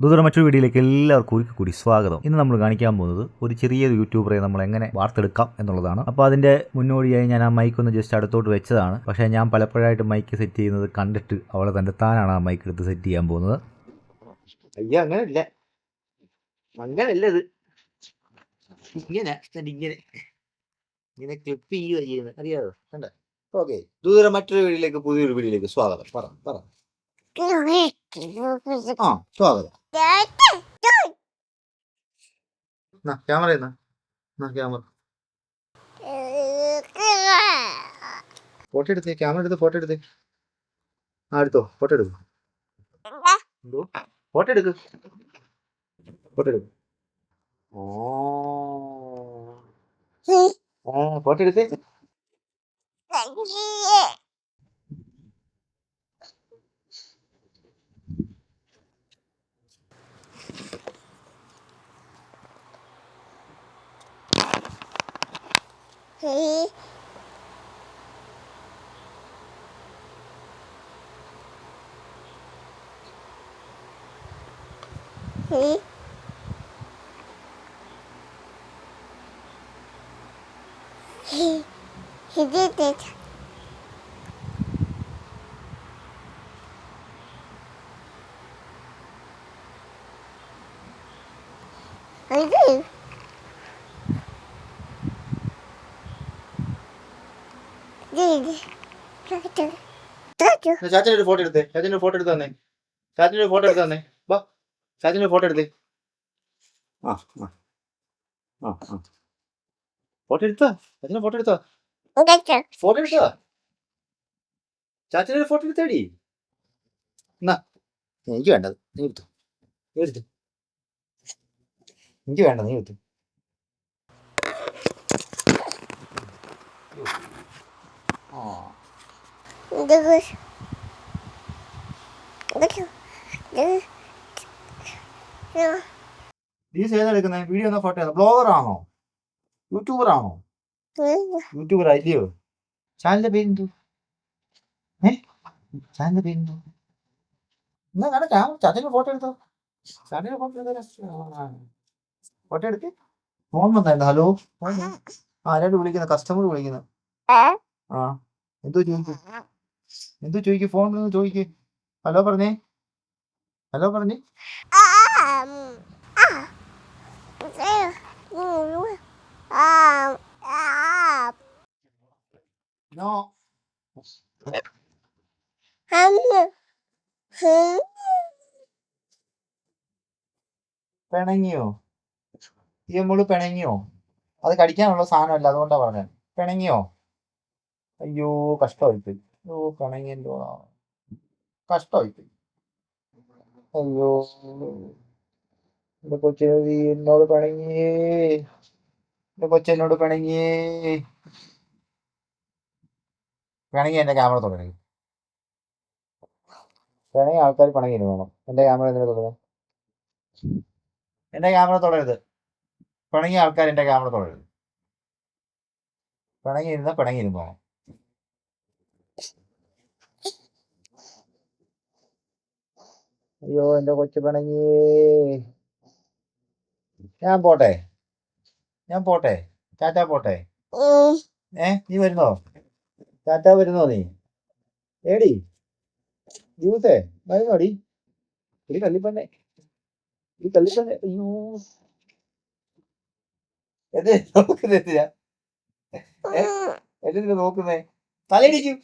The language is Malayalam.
ദൂതര മറ്റൊരു വീഡിയോയിലേക്ക് എല്ലാവർക്കും ഒരിക്കൽ കൂടി സ്വാഗതം. ഇന്ന് നമ്മൾ കാണിക്കാൻ പോകുന്നത് ഒരു ചെറിയൊരു യൂട്യൂബറെ നമ്മൾ എങ്ങനെ വാർത്തെടുക്കാം എന്നുള്ളതാണ്. അപ്പോൾ അതിൻ്റെ മുന്നോടിയായി ഞാൻ ആ മൈക്ക് ഒന്ന് ജസ്റ്റ് അടുത്തോട്ട് വെച്ചതാണ്. പക്ഷേ ഞാൻ പലപ്പോഴായിട്ട് മൈക്ക് സെറ്റ് ചെയ്യുന്നത് കണ്ടിട്ട് അവളെ തന്നെ താനാണ് ആ മൈക്ക് എടുത്ത് സെറ്റ് ചെയ്യാൻ പോകുന്നത്. അയ്യോ അങ്ങനല്ല, അങ്ങനല്ല ഇത്. ഇങ്ങനെ ഇങ്ങനെ ഇങ്ങനെ ക്ലിപ്പ് ചെയ്യുക ചെയ്യുന്നത് അറിയാമോ? കണ്ട. ഓക്കെ, ദൂര മറ്റൊരു വീഡിയോയിലേക്ക് പുതിയൊരു വീഡിയോയിലേക്ക് സ്വാഗതം. പറ ആ സ്വാഗതം. ക്യാമറ ക്യാമറ ഫോട്ടോ എടുത്തേ, ക്യാമറ എടുത്ത് ഫോട്ടോ എടുത്തേ. ആ എടുത്തോ, ഫോട്ടോ എടുക്കും. എന്തോ ഫോട്ടോ എടുക്ക്, ഫോട്ടോ എടുക്കും. ഫോട്ടോ എടുത്തേ. He did it. I did. ചാച്ചനൊരു ഫോട്ടോ എടുത്തേ, ചാച്ചനൊരു ഫോട്ടോ എടുത്ത് തന്നെ, ചാച്ചനൊരു ഫോട്ടോ എടുത്ത് തന്നെ. വാ, ചാച്ചനൊരു ഫോട്ടോ എടുത്തേ. ആ ആ ആ ആ ഫോട്ടോ എടുത്താ, ചാച്ചനെ ഫോട്ടോ എടുത്താ, ഫോട്ടോ എടുത്താ, ചാച്ചനൊരു ഫോട്ടോ എടുത്തേടി. എന്നാ എനിക്ക് വേണ്ടത് നീ എടുത്തു, എടുത്തു. എനിക്ക് വേണ്ട, നീ എടുത്തു. ദീസ് ഏതാ എടുക്കുന്നത്? വീഡിയോ എന്നാ ഫോട്ടോ ഏതാ? ബ്ലോഗർ ആണോ, യൂട്യൂബർ ആണോ? യൂട്യൂബർ അല്ലയോ? ചാനലിന്റെ പേരെന്തു? ചാനലിന്റെ പേരെന്തു? എന്നാ കാണാം, ചാച്ചന്റെ ഫോട്ടോ എടുത്തോ, ചാച്ചന്റെ ഫോട്ടോ എടുത്തോ. ഫോട്ടോ എടുത്ത് ഫോൺ വന്നായിരുന്നു. ഹലോ, ആരാണ്ട് വിളിക്കുന്ന, കസ്റ്റമർ വിളിക്കുന്നു. ആ എന്തോ ചോദിക്കും, ഫോൺ ചോദിക്ക്. ഹലോ പറഞ്ഞേ, ഹലോ പറഞ്ഞേ. നോ പിണങ്ങിയോ? ഈ മോള് പിണങ്ങിയോ? അത് കടിക്കാനുള്ള സാധനമല്ല, അതുകൊണ്ടാ പറഞ്ഞത്. പിണങ്ങിയോ? അയ്യോ കഷ്ടമായിപ്പോയി. അയ്യോ പിണങ്ങിയല്ലോ, കഷ്ടമായിപ്പോയി. അയ്യോ എന്റെ കൊച്ചിന് എന്നോട് പിണങ്ങിയേ, എന്റെ കൊച്ചെന്നോട് പിണങ്ങിയേ. പിണങ്ങി എന്റെ ക്യാമറ തുടങ്ങി. പിണങ്ങി ആൾക്കാർ പിണങ്ങിയിരുന്നു വേണം. എന്റെ ക്യാമറ എന്തിനാ തുടരുത്? എന്റെ ക്യാമറ തുടരുത്. പിണങ്ങിയ ആൾക്കാർ എന്റെ ക്യാമറ തുടരുത്. പിണങ്ങിയിരുന്നോ? അയ്യോ എന്റെ കൊച്ചു പിണങ്ങിയേ. ഞാൻ പോട്ടെ, ചാച്ചാ പോട്ടെ. നീ വരുന്നോ? ചാച്ചാ വരുന്നോ? നീ ഏടി ജ്യൂസേ വരുന്നോടി? ഈ കല്ലിപ്പന്നെ. അയ്യോ നോക്കുന്നേ, നോക്കുന്നേ, തലയിടിക്കും.